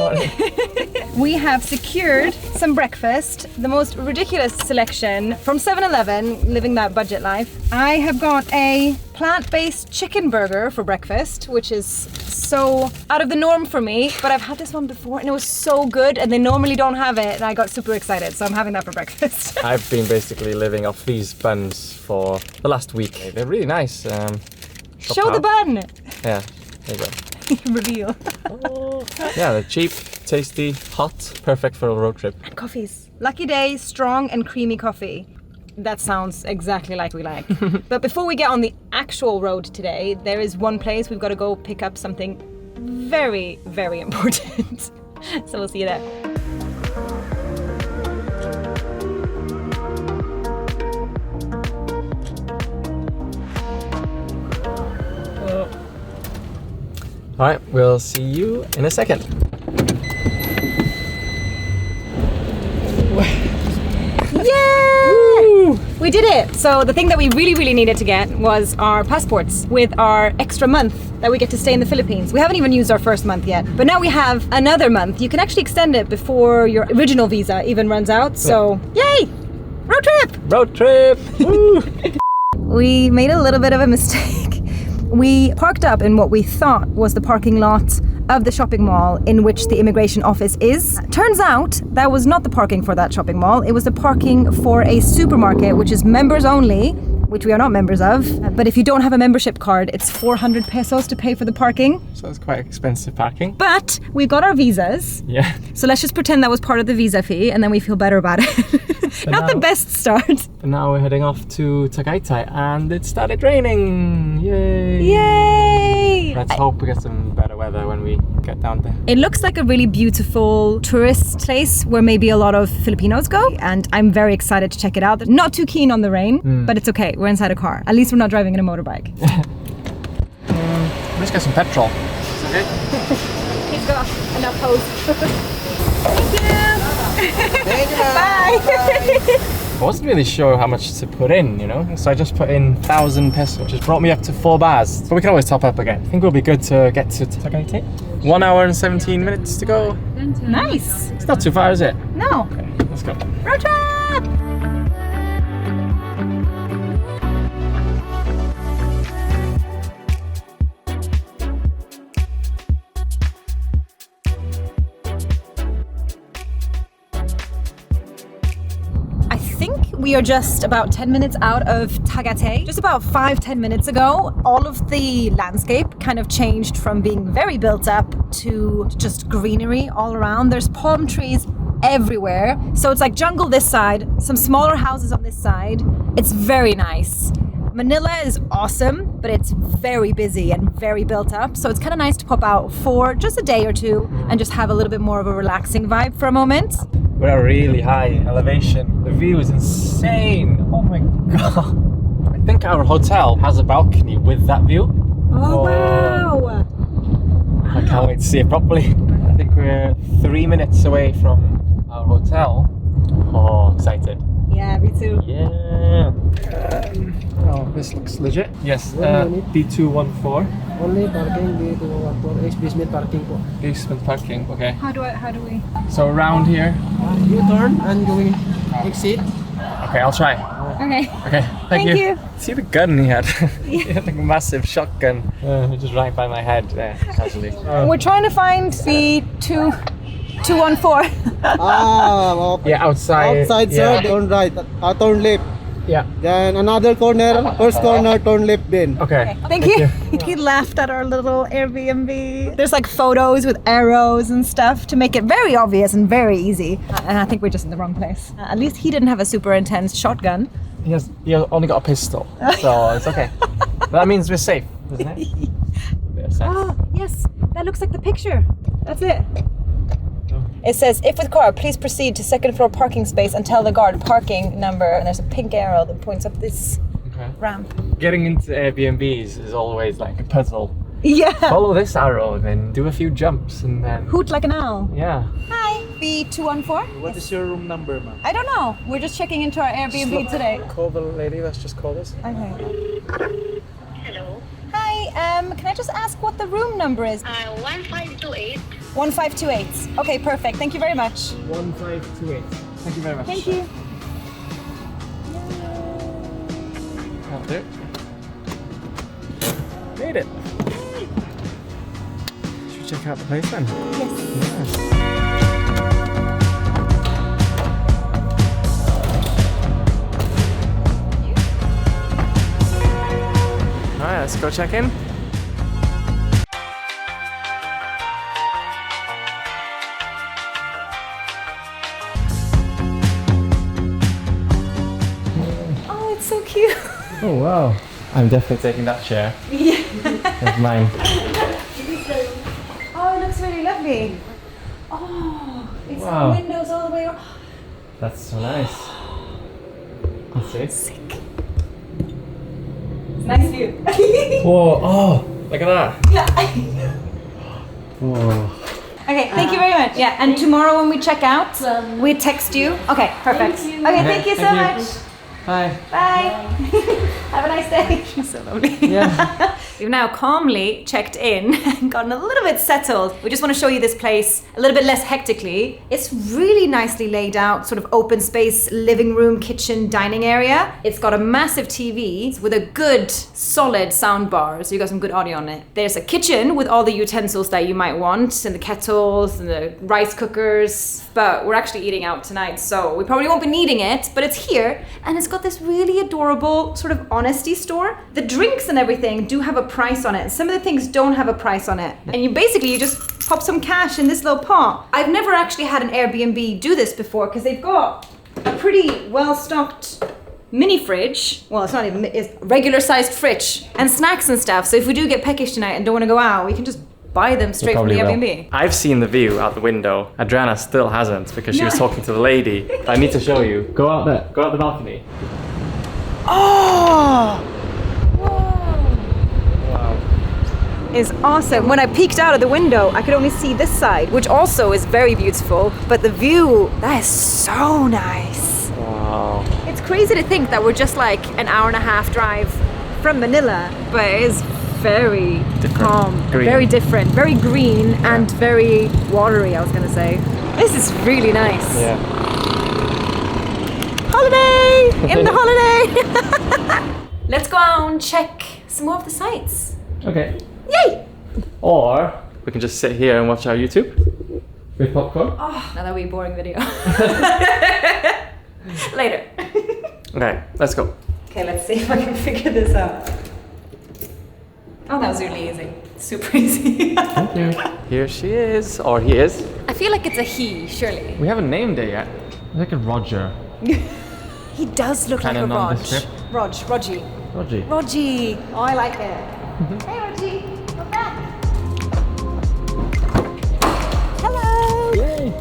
morning. We have secured some breakfast, the most ridiculous selection from 7-Eleven, living that budget life. I have got a plant-based chicken burger for breakfast, which is so out of the norm for me, but I've had this one before and it was so good and they normally don't have it and I got super excited, so I'm having that for breakfast. I've been basically living off these buns for the last week. They're really nice. Show the bun! Yeah, there you go. Reveal. Yeah, they're cheap, tasty, hot, perfect for a road trip. And coffees. Lucky Day, strong and creamy coffee. That sounds exactly like we like. But before we get on the actual road today, there is one place we've got to go pick up something very, very important. So we'll see you there. Alright, we'll see you in a second. Yay! We did it! So the thing that we really needed to get was our passports with our extra month that we get to stay in the Philippines. We haven't even used our first month yet, but now we have another month. You can actually extend it before your original visa even runs out, so yay! Road trip! Road trip! Woo! We made a little bit of a mistake. We parked up in what we thought was the parking lot of the shopping mall in which the immigration office is. Turns out that was not the parking for that shopping mall. It was the parking for a supermarket, which is members only, which we are not members of. But if you don't have a membership card, it's 400 pesos to pay for the parking. So it's quite expensive parking. But we got our visas. Yeah. So let's just pretend that was part of the visa fee and then we feel better about it. Not the best start. But now we're heading off to Tagaytay and it started raining. Yay! Yay! Let's hope we get some better weather when we get down there. It looks like a really beautiful tourist place where maybe a lot of Filipinos go, and I'm very excited to check it out. Not too keen on the rain, but it's okay. We're inside a car. At least we're not driving in a motorbike. Let's get some petrol. It's okay? He's got enough hose. Thank you! Thank you. Bye! I wasn't really sure how much to put in, you know, so I just put in 1,000 pesos, which has brought me up to 4 bars. But we can always top up again. I think we'll be good to get to Tagaytay. 1 hour and 17 minutes to go. Nice! It's not too far, is it? No. Okay, let's go. Road trip! We are just about 10 minutes out of Tagaytay. Just about 5-10 minutes ago, all of the landscape kind of changed from being very built up to just greenery all around. There's palm trees everywhere. So it's like jungle this side, some smaller houses on this side. It's very nice. Manila is awesome, but it's very busy and very built up. So it's kind of nice to pop out for just a day or two and just have a little bit more of a relaxing vibe for a moment. We're at a really high elevation. The view is insane. Oh my god. I think our hotel has a balcony with that view. Oh wow! I can't wait to see it properly. I think we're 3 minutes away from our hotel. Oh, excited. Yeah, me too. Yeah. Oh, this looks legit. Yes, B214. Only parking B214 is basement parking po. Basement parking, okay. How do we? So around here. You turn and going exit. Okay, I'll try. Okay. Okay, thank you. See the gun he had? Yeah. He had like a massive shotgun. Just right by my head there, casually. We're trying to find B214. Okay. Yeah, outside. Outside, yeah. sir, turn right. Turn left. Yeah. Then another corner, first corner, turn left then. Okay. Thank you. He laughed at our little Airbnb. There's like photos with arrows and stuff to make it very obvious and very easy. And I think we're just in the wrong place. At least he didn't have a super intense shotgun. He only got a pistol, so it's okay. But that means we're safe, doesn't it? We're safe. Oh, yes. That looks like the picture. That's it. It says, if with car, please proceed to second floor parking space and tell the guard parking number. And there's a pink arrow that points up this ramp. Getting into Airbnbs is always like a puzzle. Yeah. Follow this arrow and then do a few jumps and then... Hoot like an owl. Yeah. Hi, B214. What is your room number, ma'am? I don't know. We're just checking into our Airbnb today. Call the lady, let's just call this. Okay. Hello. Hi, can I just ask what the room number is? 1528. 1528. Okay, perfect. Thank you very much. 1528. Thank you very much. Thank you. That'll do. Made it. Should we check out the place then? Yes. Yeah. Alright, let's go check in. Oh, it's so cute. Oh wow. I'm definitely taking that chair. Yeah. That's mine. Oh, it looks really lovely. Oh, it's Wow. windows all the way around. That's so nice. Let's see. Sick. It's nice view. Whoa, oh, look at that. Yeah. Whoa. Okay, thank you very much. Yeah, and tomorrow when we check out, we text you. Okay, perfect. Okay, thank you so much. Bye. Bye. Have a nice day. She's so lovely. Yeah. We've now calmly checked in and gotten a little bit settled. We just want to show you this place a little bit less hectically. It's really nicely laid out, sort of open space, living room, kitchen, dining area. It's got a massive TV with a good, solid sound bar, so you got some good audio on it. There's a kitchen with all the utensils that you might want, and the kettles and the rice cookers. But we're actually eating out tonight, so we probably won't be needing it, but it's here, and it's got this really adorable sort of honesty store. The drinks and everything do have a price on it. Some of the things don't have a price on it. And you just pop some cash in this little pot. I've never actually had an Airbnb do this before because they've got a pretty well-stocked mini fridge. Well, it's not even, it's regular sized fridge and snacks and stuff. So if we do get peckish tonight and don't want to go out, we can just buy them straight from the Airbnb. I've seen the view out the window. Adriana still hasn't because she was talking to the lady. I need to show you. Go out there. Go out the balcony. Oh! Is awesome. When I peeked out of the window, I could only see this side, which also is very beautiful, but the view, that is so nice. Wow. It's crazy to think that we're just like an hour and a half drive from Manila, but it is very calm, Green. very different, very green and very watery, I was gonna say. This is really nice. Yeah. Holiday! In the holiday! Let's go out and check some more of the sites. Okay. Yay! Or we can just sit here and watch our YouTube with popcorn. Oh, now that would be a boring video. Later. Okay, let's go. Okay, let's see if I can figure this out. Oh, that was really easy. Super easy. Thank you. Here she is, or he is. I feel like it's a he, surely. We haven't named it yet. Like a Roger. He does look Kinda like a Rog. nondescript. Rogie. Roger. Rogie. Oh, I like it. Hey, Rogie. We're back. Hello. Yay.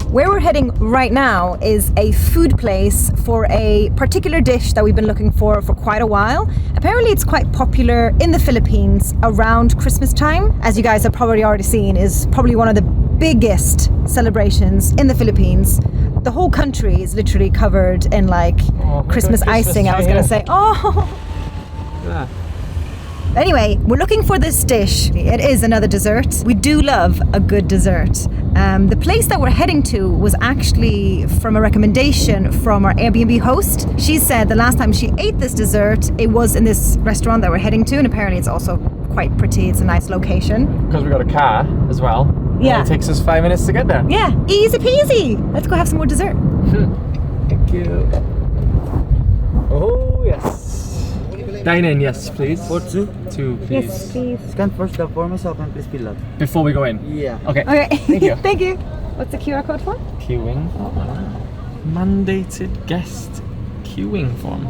Where we're heading right now is a food place for a particular dish that we've been looking for quite a while. Apparently it's quite popular in the Philippines around Christmas time. As you guys have probably already seen, is probably one of the biggest celebrations in the Philippines. The whole country is literally covered in like Christmas icing, I was gonna say. Oh! Yeah. Anyway, we're looking for this dish. It is another dessert. We do love a good dessert. The place that we're heading to was actually from a recommendation from our Airbnb host. She said the last time she ate this dessert, it was in this restaurant that we're heading to, and apparently it's also quite pretty. It's a nice location. Because we got a car as well. Yeah. It takes us 5 minutes to get there. Yeah, easy peasy. Let's go have some more dessert. Thank you. Oh, yes. Dine in, yes, please. For two? Two, please. Yes, please. Scan first the form myself and please fill out. Before we go in? Yeah. Okay. Okay. Thank you. Thank you. What's the QR code for? Queuing. Mandated guest queuing form.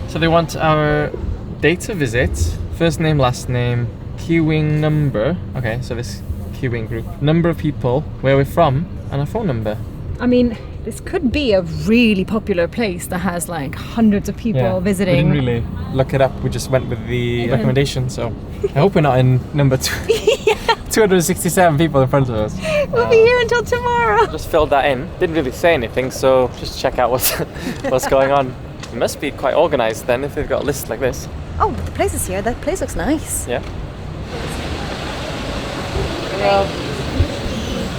So they want our date of visit, first name, last name, queuing number. Okay, so this queuing group. Number of people, where we're from, and a phone number. I mean, this could be a really popular place that has like hundreds of people visiting. We didn't really look it up, we just went with the recommendation, so I hope we're not in number 267 people in front of us. We'll be here until tomorrow. Just filled that in, didn't really say anything, so just check out what's going on. It must be quite organized then if they've got a list like this. Oh, the place is here. That place looks nice. Yeah. Well,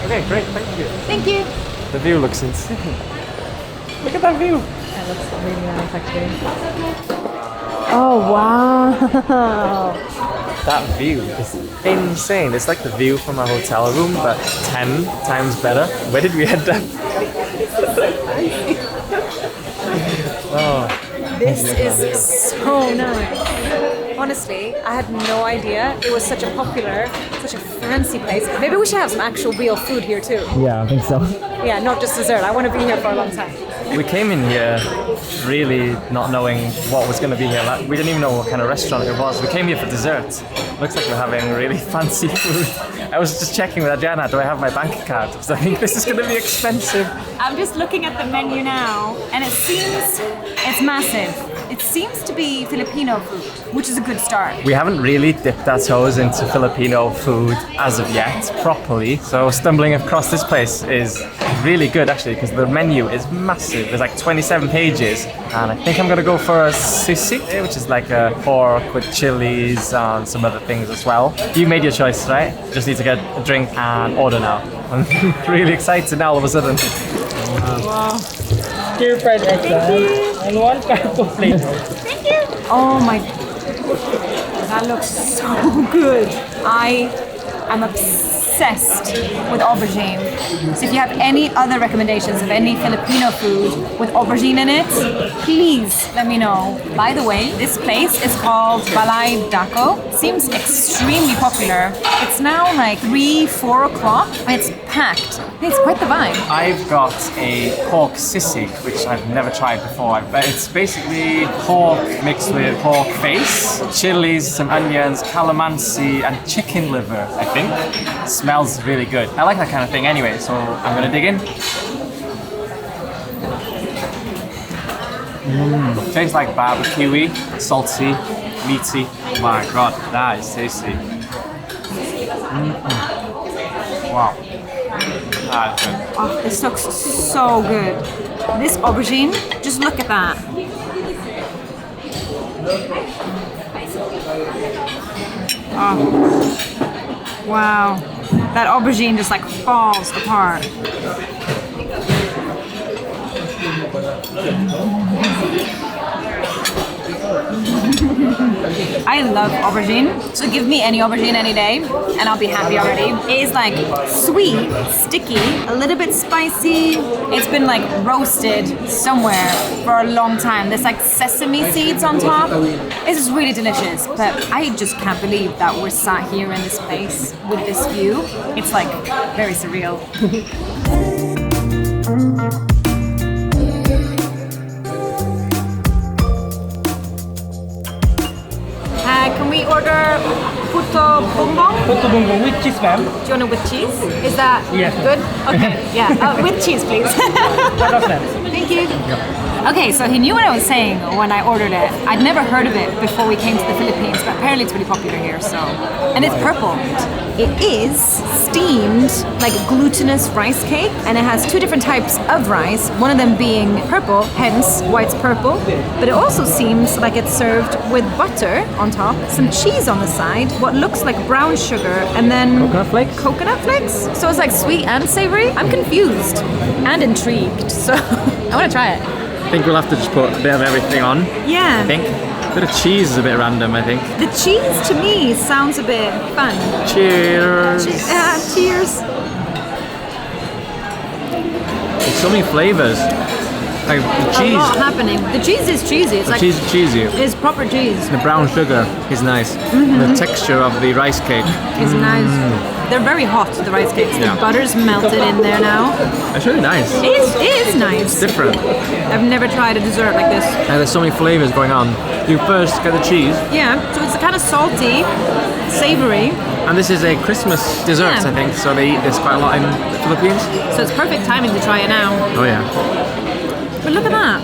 okay, great, thank you. Thank you. The view looks insane. Look at that view. That looks really nice, actually. Oh, wow. That view is insane. It's like the view from our hotel room, but 10 times better. Where did we end up? Oh, This is so nice. Honestly, I had no idea it was such a popular, such a fancy place. Maybe we should have some actual real food here too. Yeah, I think so. Yeah, not just dessert. I want to be here for a long time. we came in here really not knowing what was going to be here. Like, we didn't even know what kind of restaurant it was. We came here for dessert. Looks like we're having really fancy food. I was just checking with Adriana, do I have my bank card? Because I think this is going to be expensive. I'm just looking at the menu now, and it seems it's massive. It seems to be Filipino food, which is a good start. We haven't really dipped our toes into Filipino food as of yet, properly. So stumbling across this place is really good actually, because the menu is massive. There's like 27 pages, and I think I'm gonna go for a sisig, which is like a pork with chilies and some other things as well. You made your choice, right? Just need to get a drink and order now. I'm really excited now all of a sudden. Wow. Stir fried eggplant and one type of flavor. Thank you. Oh my, that looks so good. I am obsessed with aubergine. So if you have any other recommendations of any Filipino food with aubergine in it, please let me know. By the way, this place is called Balay Daco. Seems extremely popular. It's now like 3-4 o'clock and it's packed. It's quite the vibe. I've got a pork sisig, which I've never tried before, but it's basically pork mixed with pork face, chilies, some onions, calamansi, and chicken liver, I think. Smells really good. I like that kind of thing anyway, so I'm gonna dig in. Tastes like barbecue-y, salty, meaty. My god, that is tasty. Wow. That is good. Oh, this looks so good. This aubergine, just look at that. Oh, wow. That aubergine just like falls apart. I love aubergine, so give me any aubergine any day and I'll be happy already. It is like sweet, sticky, a little bit spicy. It's been like roasted somewhere for a long time. There's like sesame seeds on top. It's just really delicious, but I just can't believe that we're sat here in this place with this view. It's like very surreal. Can we order Puto Bumbong? Puto Bumbong with cheese, ma'am. Do you want it with cheese? Is that Yes. good? Okay, yeah. With cheese, please. What of that? Thank you. Okay, so he knew what I was saying when I ordered it. I'd never heard of it before we came to the Philippines, but apparently it's really popular here, so. And it's purple. It is steamed, like glutinous rice cake, and it has two different types of rice, one of them being purple, hence why it's purple, but it also seems like it's served with butter on top, some cheese on the side, what looks like brown sugar, and then Coconut flakes? Coconut flakes? So it's like sweet and savory? I'm confused and intrigued, so I want to try it. I think we'll have to just put a bit of everything on. Yeah. I think. A bit of cheese is a bit random, I think. The cheese to me sounds a bit fun. Cheers! Cheers. There's so many flavors. Like the A cheese. lot happening. The cheese is cheesy. It's The like cheese is cheesy. it's proper cheese. The brown sugar is nice. The texture of the rice cake. It's nice. They're very hot, the rice cakes. Yeah. The butter's melted in there now. It's really nice. It is nice. It's different. I've never tried a dessert like this. And there's so many flavors going on. You first get the cheese, Yeah, so it's kind of salty, savory, and this is a Christmas dessert, Yeah. I think. So they eat this quite a lot in the Philippines. so it's perfect timing to try it now. Oh yeah. But look at that.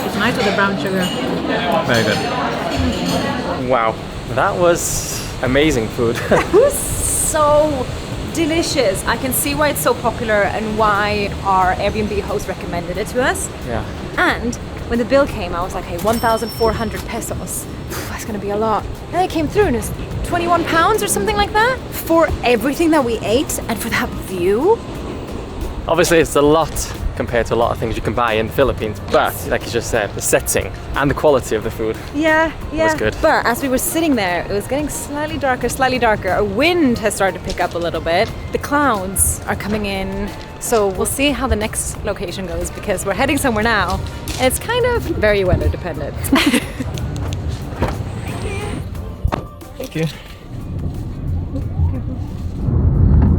It's nice with the brown sugar. Very good. Wow, that was amazing food. It was so delicious. I can see why it's so popular and why our Airbnb host recommended it to us. Yeah. And when the bill came, I was like, hey, 1,400 pesos. That's gonna be a lot. And it came through and it's 21 pounds or something like that for everything that we ate and for that view. Obviously, it's a lot compared to a lot of things you can buy in the Philippines, but like you just said, the setting and the quality of the food. Yeah. Was good. But as we were sitting there, it was getting slightly darker. A wind has started to pick up a little bit. The clouds are coming in. So we'll see how the next location goes because we're heading somewhere now and it's kind of very weather dependent. Thank you.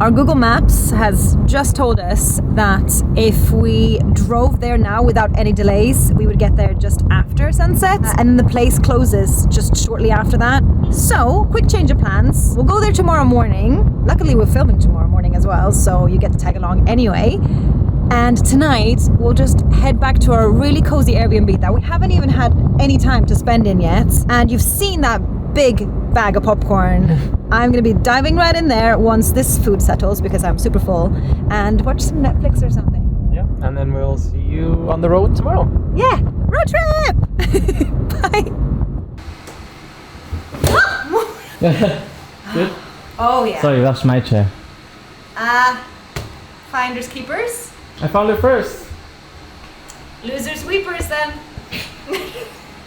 Our Google Maps has just told us that if we drove there now without any delays, we would get there just after sunset, and the place closes just shortly after that. So, quick change of plans. We'll go there tomorrow morning. Luckily, we're filming tomorrow morning as well, so you get to tag along anyway. And tonight, we'll just head back to our really cozy Airbnb that we haven't even had any time to spend in yet. And you've seen that big bag of popcorn. I'm gonna be diving right in there once this food settles because I'm super full, and watch some Netflix or something. Yeah, and then we'll see you on the road tomorrow. Yeah, road trip! Bye! Good. Oh yeah. Sorry, that's my chair. Finders keepers, I found it first. losers weepers then.